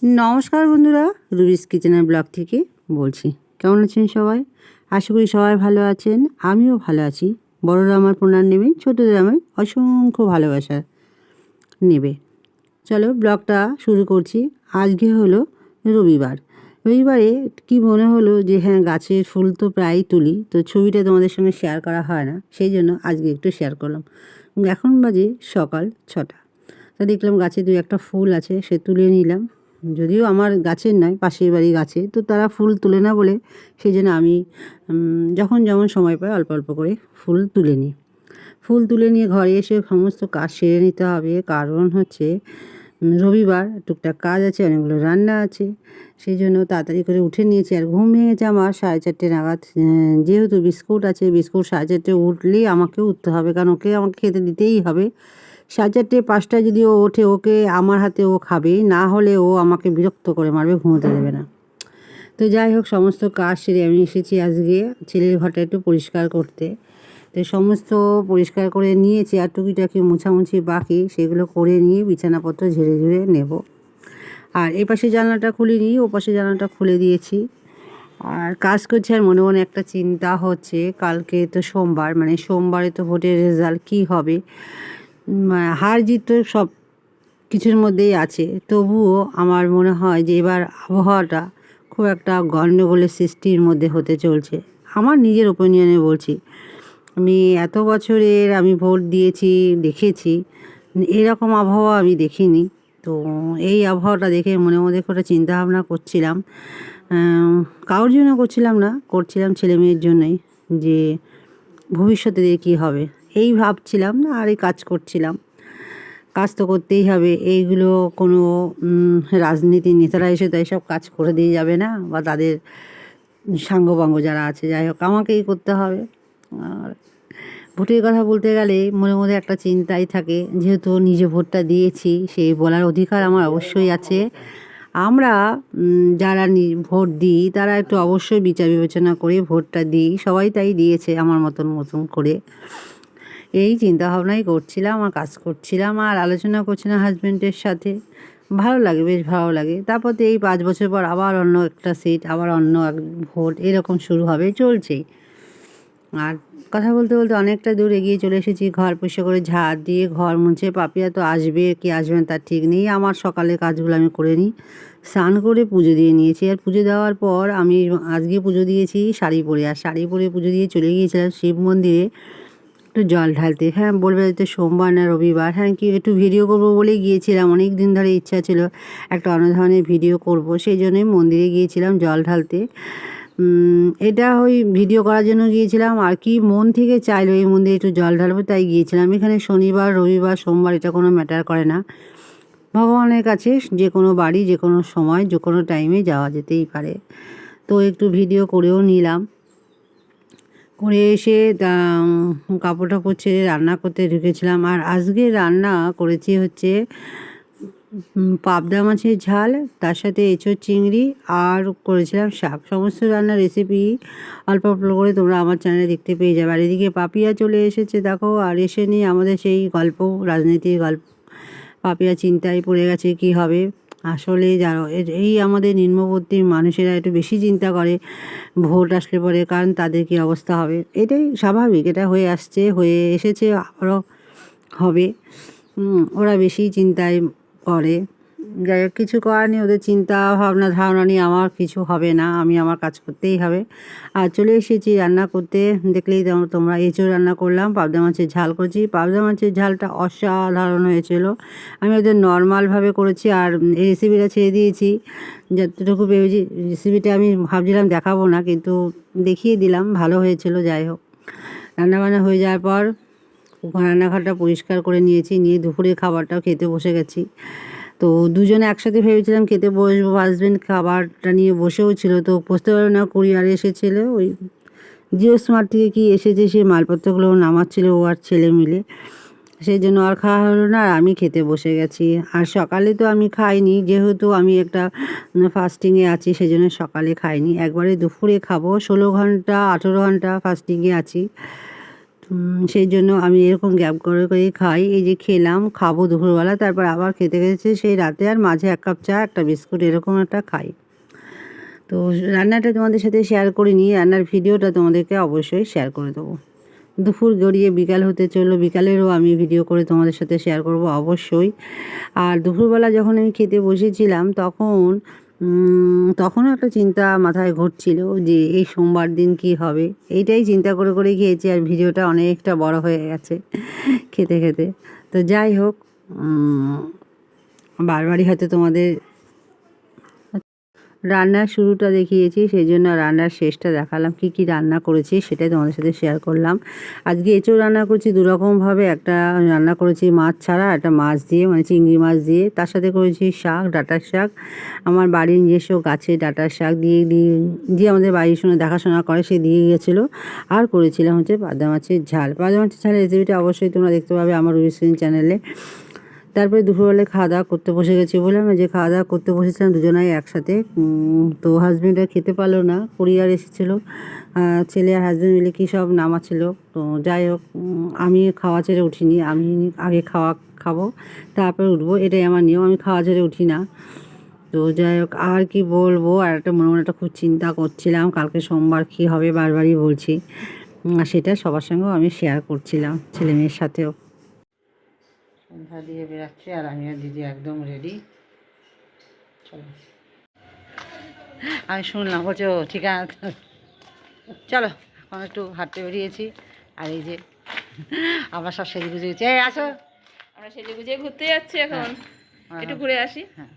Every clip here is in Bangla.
নমস্কার বন্ধুরা, রুবিস কিচেনের ব্লগ থেকে বলছি। কেমন আছেন সবাই? আশা করি সবাই ভালো আছেন। আমিও ভালো আছি। বড়রা আমার প্রণাম নেবেন, ছোটদের আমার অসংখ্য ভালোবাসা নেবে। চলো ব্লগটা শুরু করছি। আজকে হলো রবিবার। রবিবারে কি মনে হলো যে হ্যাঁ, গাছের ফুল তো প্রায়ই তুলি, তো ছবিটা তোমাদের সঙ্গে শেয়ার করা হয় না, সেই জন্য আজকে একটু শেয়ার করলাম। এখন বাজে সকাল 6টা। তা দেখলাম গাছে দু একটা ফুল আছে, সে তুলে নিলাম। যদিও আমার গাছের নয়, পাশের বাড়ি গাছে, তো তারা ফুল তুলে না বলে সেই জন্য আমি যখন যেমন সময় পাই অল্প অল্প করে ফুল তুলে নিই। ফুল তুলে নিয়ে ঘরে এসে সমস্ত কাজ সেরে নিতে হবে, কারণ হচ্ছে রবিবার টুকটাক কাজ আছে, অনেকগুলো রান্না আছে। সেই জন্য তাড়াতাড়ি করে উঠে নিয়েছি। আর ঘুম ভেঙেছে আমার 4:30 নাগাদ। যেহেতু বিস্কুট আছে, বিস্কুট 4:30 উঠলেই আমাকেও উঠতে হবে, কারণ ওকে আমাকে খেতে দিতেই হবে। 4:30 5টায় যদি ও ওঠে, ওকে আমার হাতে ও খাবে, না হলে ও আমাকে বিরক্ত করে মারবে, ঘুমোতে দেবে না। তো যাই হোক, সমস্ত কাজ সেরে আমি এসেছি আজকে ছেলের ঘরটা একটু পরিষ্কার করতে। তো সমস্ত পরিষ্কার করে নিয়েছি, আর টুকিটাকি মোছামুছি বাকি, সেগুলো করে নিয়ে বিছানাপত্র ঝেড়ে ঝুড়ে নেব। আর এ পাশে জানলাটা খুলিনি, ও পাশে জানলাটা খুলে দিয়েছি। আর কাজ করছি, আর মনে মনে একটা চিন্তা হচ্ছে, কালকে তো সোমবার, মানে সোমবারে তো ভোটের রেজাল্ট কী হবে। হার জিত তো সব কিছুর মধ্যেই আছে, তবুও আমার মনে হয় যে এবার আবহাওয়াটা খুব একটা গণ্ডগোলের সৃষ্টির মধ্যে হতে চলছে। আমার নিজের ওপিনিয়নে বলছি, আমি এত বছরের আমি ভোট দিয়েছি, দেখেছি, এরকম আবহাওয়া আমি দেখিনি। তো এই আবহাওয়াটা দেখে মনে মধ্যে করে চিন্তাভাবনা করছিলাম, কারোর জন্য করছিলাম না, করছিলাম ছেলে মেয়ের জন্যই, যে ভবিষ্যতে দিয়ে কী হবে এই ভাবছিলাম, আর এই কাজ করছিলাম। কাজ তো করতেই হবে, এইগুলো কোনো রাজনীতির নেতারা এসে তো এইসব কাজ করে দিয়ে যাবে না, বা তাদের সাঙ্গপাঙ্গ যারা আছে, যাই হোক আমাকেই করতে হবে। আর ভোটের কথা বলতে গেলে মনের মধ্যে একটা চিন্তাই থাকে, যেহেতু নিজে ভোটটা দিয়েছি, সেই বলার অধিকার আমার অবশ্যই আছে। আমরা যারা ভোট দিই তারা একটু অবশ্যই বিচার বিবেচনা করে ভোটটা দিই, সবাই তাই দিয়েছে আমার মতন মতন করে। এই চিন্তাভাবনাই করছিলাম আর কাজ করছিলাম, আর আলোচনা করছিলাম হাজব্যান্ডের সাথে। ভালো লাগে, বেশ ভালো লাগে। তারপর তো এই 5 বছর পর আবার অন্য একটা সিট, আবার অন্য এক ভোট, এরকম শুরু হবে, চলছেই। আর কথা বলতে বলতে অনেকটা দূর এগিয়ে চলে এসেছি। ঘর পরিষ্কার করে ঝাড় দিয়ে ঘর মুছে, পাপিয়া তো আসবে কি আসবে না তার ঠিক নেই। আমার সকালের কাজগুলো আমি করে নিই। স্নান করে পুজো দিয়ে নিয়েছি, আর পুজো দেওয়ার পর আমি আজকে পুজো দিয়েছি শাড়ি পরে, আর শাড়ি পরে পুজো দিয়ে চলে গিয়েছিলাম শিব মন্দিরে একটু জল ঢালতে। হ্যাঁ, বলবে হয়তো সোমবার না রবিবার, হ্যাঁ কি একটু ভিডিও করবো বলেই গিয়েছিলাম, অনেক দিন ধরে ইচ্ছা ছিল একটা অন্য ধরনের ভিডিও করব, সেই জন্যই মন্দিরে গিয়েছিলাম জল ঢালতে। এটা ওই ভিডিও করার জন্য গিয়েছিলাম, আর কি মন থেকে চাইলো এই মন্দিরে একটু জল ঢালবো, তাই গিয়েছিলাম। এখানে শনিবার রবিবার সোমবার এটা কোনো ম্যাটার করে না, ভগবানের কাছে যে কোনো বাড়ি যে কোনো সময় যে কোনো টাইমে যাওয়া যেতেই পারে। তো একটু ভিডিও করেও নিলাম। করে এসে কাপড় টাপড় ছেড়ে রান্না করতে ঢুকেছিলাম। আর আজকে রান্না করেছি হচ্ছে পাবদা মাছের ঝাল, তার সাথে এঁচোড় চিংড়ি, আর করেছিলাম শাক। সমস্ত রান্নার রেসিপি অল্প অল্প করে তোমরা আমার চ্যানেলে দেখতে পেয়ে যাবে। আর এদিকে পাপিয়া চলে এসেছে দেখো, আর এসে নিয়ে আমাদের সেই গল্প, রাজনীতির গল্প। পাপিয়া চিন্তায় পড়ে গেছে কি হবে। আসলে জানো, এই আমাদের নিম্নবর্তী মানুষেরা একটু বেশি চিন্তা করে ভোট আসলে পরে, কারণ তাদের কী অবস্থা হবে, এটাই স্বাভাবিক, এটা হয়ে আসছে, হয়ে এসেছে, আবারও হবে। ওরা বেশি চিন্তায় করে। যাই হোক, কিছু করার নেই, ওদের চিন্তা ভাবনা ধারণা নিয়ে আমার কিছু হবে না, আমি আমার কাজ করতেই হবে। আর চলে এসেছি রান্না করতে, দেখলেই তোমরা। এঁচোড় রান্না করলাম, পাবদা মাছের ঝাল করেছি। পাবদা মাছের ঝালটা অসাধারণ হয়েছিল। আমি ওদের নর্মালভাবে করেছি, আর এই রেসিপিটা ছেড়ে দিয়েছি যতটুকু ভেবেছি। রেসিপিটা আমি ভাবছিলাম দেখাবো না, কিন্তু দেখিয়ে দিলাম, ভালো হয়েছিল। যাই হোক, রান্নাবান্না হয়ে যাওয়ার পর রান্নাঘরটা পরিষ্কার করে নিয়েছি, নিয়ে দুপুরের খাবারটাও খেতে বসে গেছি। তো দুজনে একসাথে ভেবেছিলাম খেতে বসবো, হাজব্যান্ড খাবারটা নিয়ে বসেও ছিল, তো বসতে পারবে না, কুরিয়ার এসেছিলো, ওই জিও স্মার্ট থেকে কি এসেছে, সেই মালপত্রগুলো নামাচ্ছিল ও আর ছেলে মিলে, সেই জন্য আর খাওয়া হলো না, আর আমি খেতে বসে গেছি। আর সকালে তো আমি খাইনি, যেহেতু আমি একটা ফাস্টিংয়ে আছি, সেই জন্য সকালে খাইনি, একবারে দুপুরে খাবো। 16 ঘন্টা 18 ঘন্টা ফাস্টিংয়ে আছি, সেই জন্য আমি এরকম গ্যাপ করে করেই খাই। এই যে খেলাম, খাবো দুপুরবেলা, তারপর আবার খেতে খেতে সেই রাতে আর মাঝে 1 কাপ চা, একটা বিস্কুট এরকম একটা খাই। তো রান্নাটা তোমাদের সাথে শেয়ার করিনি, রান্নার ভিডিওটা তোমাদেরকে অবশ্যই শেয়ার করে দেবো। দুপুর গড়িয়ে বিকাল হতে চললো, বিকালেরও আমি ভিডিও করে তোমাদের সাথে শেয়ার করব অবশ্যই। আর দুপুরবেলা যখন আমি খেতে বসেছিলাম তখনও একটা চিন্তা মাথায় ঘুরছিল যে এই সোমবার দিন কি হবে, এইটাই চিন্তা করে করে খেয়েছি। আর ভিডিওটা অনেকটা বড় হয়ে গেছে খেতে খেতে। তো যাই হোক, বারবারই হয়তো তোমাদের রান্নার শুরুটা দেখিয়েছি, সেই জন্য রান্নার শেষটা দেখালাম। কি কি রান্না করেছি সেটাই তোমাদের সাথে শেয়ার করলাম। আজকে এঁচোড় রান্না করছি দুরকমভাবে। একটা রান্না করেছি মাছ ছাড়া, একটা মাছ দিয়ে, মানে চিংড়ি মাছ দিয়ে। তার সাথে করেছি শাক, ডাঁটার শাক, আমার বাড়ির নিজস্ব গাছে ডাঁটার শাক দিয়ে আমাদের বাড়ির সঙ্গে দেখাশোনা করে সে দিয়ে গিয়েছিলো। আর করেছিলাম হচ্ছে পাবদা মাছের ঝাল। পাবদা মাছের ঝালের রেসিপিটা অবশ্যই তোমরা দেখতে পাবে আমার রুবিস কিচেন চ্যানেলে। তারপরে দুপুরবেলায় খাওয়া দাওয়া করতে বসে গেছি। বললাম যে খাওয়া দাওয়া করতে বসেছিলাম দুজনাই একসাথে। তো হাজব্যান্ড আর খেতে পারলো না, কুরিয়ার এসেছিলো, ছেলে আর হাজব্যান্ড মিলে কী সব নামাচ্ছিল। তো যাই হোক, আমি খাওয়া ছেড়ে উঠিনি, আমি আগে খাবো তারপরে উঠবো, এটাই আমার নিয়ম, আমি খাওয়া ছেড়ে উঠি না। তো যাই হোক, আর কি বলবো, আর একটা মনে মনে একটা খুব চিন্তা করছিলাম কালকে সোমবার কী হবে, বারবারই বলছি। সেটা সবার সঙ্গেও আমি শেয়ার করছিলাম, ছেলে মেয়ের সাথেও। সন্ধ্যা দিয়ে বেরাচ্ছে আর আমি আর দিদি একদম রেডি। চলো, আমি শুনলাম বলছো ঠিক আছে, চলো এখন একটু হাঁটতে বেরিয়েছি। আর এই যে আমরা সব সেজে গুজে গেছি, এই আসো, আমরা সেজে গুজে ঘুরতে যাচ্ছি এখন, একটু ঘুরে আসি। হ্যাঁ,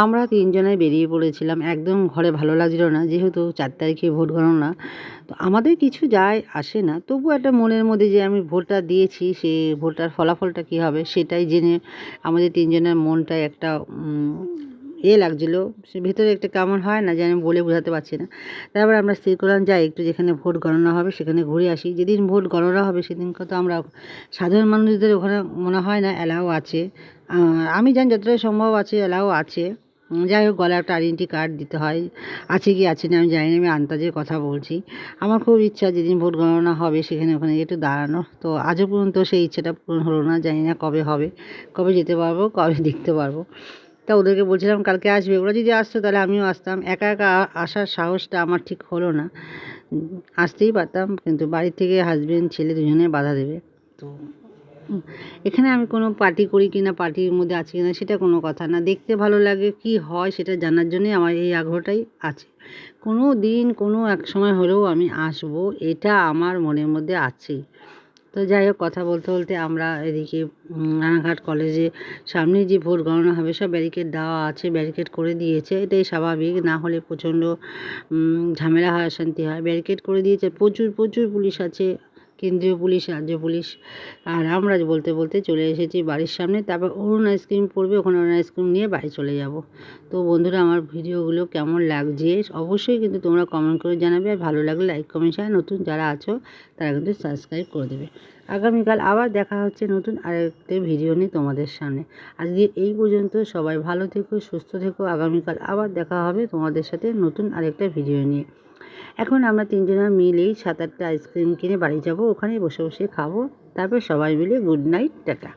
আমরা তিনজনে বেরিয়ে পড়েছিলাম। একদম ঘরে ভালো লাগছিল না, যেহেতু 4 তারিখে ভোট গণনা। তো আমাদের কিছু যায় আসে না, তবু একটা মনের মধ্যে যে আমি ভোটটা দিয়েছি, সে ভোটটার ফলাফলটা কী হবে সেটাই জেনে আমাদের তিনজনের মনটায় একটা লাগছিলো। সে ভেতরে একটা কেমন হয় না যে আমি বলে বোঝাতে পারছি না। তারপর আমরা স্থির করলাম যাই একটু যেখানে ভোট গণনা হবে সেখানে ঘুরে আসি। যেদিন ভোট গণনা হবে সেদিনকে তো আমরা সাধারণ মানুষদের ওখানে মনে হয় না অ্যালাউ আছে। আমি জানি যতটা সম্ভব আছে, অ্যালাউ আছে। যাই হোক, গলায় একটা আইডেন্টি কার্ড দিতে হয়, আছে কি আছে না আমি জানি না, আমি আন্দাজের কথা বলছি। আমার খুব ইচ্ছা যেদিন ভোট গণনা হবে সেখানে ওখানে একটু দাঁড়ানো। তো আজও পর্যন্ত সেই ইচ্ছাটা পূরণ হলো না, জানি না কবে হবে, কবে যেতে পারবো, কবে দেখতে পারবো। তা ওদেরকে বলছিলাম কালকে আসবে, ওরা যদি আসতো তাহলে আমিও আসতাম। একা একা আসার সাহসটা আমার ঠিক হলো না। আসতেই পারতাম, কিন্তু বাড়ির থেকে হাজব্যান্ড ছেলে দুজনে বাধা দেবে। তো এখানে আমি কোনো পার্টি করি কি না, পার্টির মধ্যে আছি কি না সেটা কোনো কথা না, দেখতে ভালো লাগে কি হয় সেটা জানার জন্যই আমার এই আগ্রহটাই আছে। কোনো দিন কোনো এক সময় হলেও আমি আসবো, এটা আমার মনের মধ্যে আছেই। তো যাই হোক, কথা বলতে বলতে আমরা এদিকে রানাঘাট কলেজে সামনে যে ভোট গণনা হবে সব ব্যারিকেড দেওয়া আছে, ব্যারিকেড করে দিয়েছে, এটাই স্বাভাবিক, না হলে প্রচণ্ড ঝামেলা হয়, অশান্তি হয়। ব্যারিকেড করে দিয়েছে, প্রচুর প্রচুর পুলিশ আছে, কেন্দ্রীয় পুলিশ, রাজ্য পুলিশ। আর আমরা বলতে বলতে চলে এসেছি বাড়ির সামনে। তারপর অরুণ আইসক্রিম পড়বে, ওখানে অরুণ আইসক্রিম নিয়ে বাড়ি চলে যাব। তো বন্ধুরা, আমার ভিডিওগুলো কেমন লাগছে অবশ্যই কিন্তু তোমরা কমেন্ট করে জানাবে। আর ভালো লাগলে লাইক কমেন্ট শেয়ার, নতুন যারা আছো তারা কিন্তু সাবস্ক্রাইব করে দেবে। আগামীকাল আবার দেখা হচ্ছে নতুন আরেকটা ভিডিও নিয়ে তোমাদের সামনে। আজকে এই পর্যন্ত, সবাই ভালো থেকো, সুস্থ থেকো। আগামীকাল আবার দেখা হবে তোমাদের সাথে নতুন আরেকটা ভিডিও নিয়ে। এখন আমরা তিনজনা মিলেই 7-8টা আইসক্রিম কিনে বাড়ি যাব, ওখানেই বসে বসে খাবো। তারপর সবাই মিলে গুড নাইট, টাটা।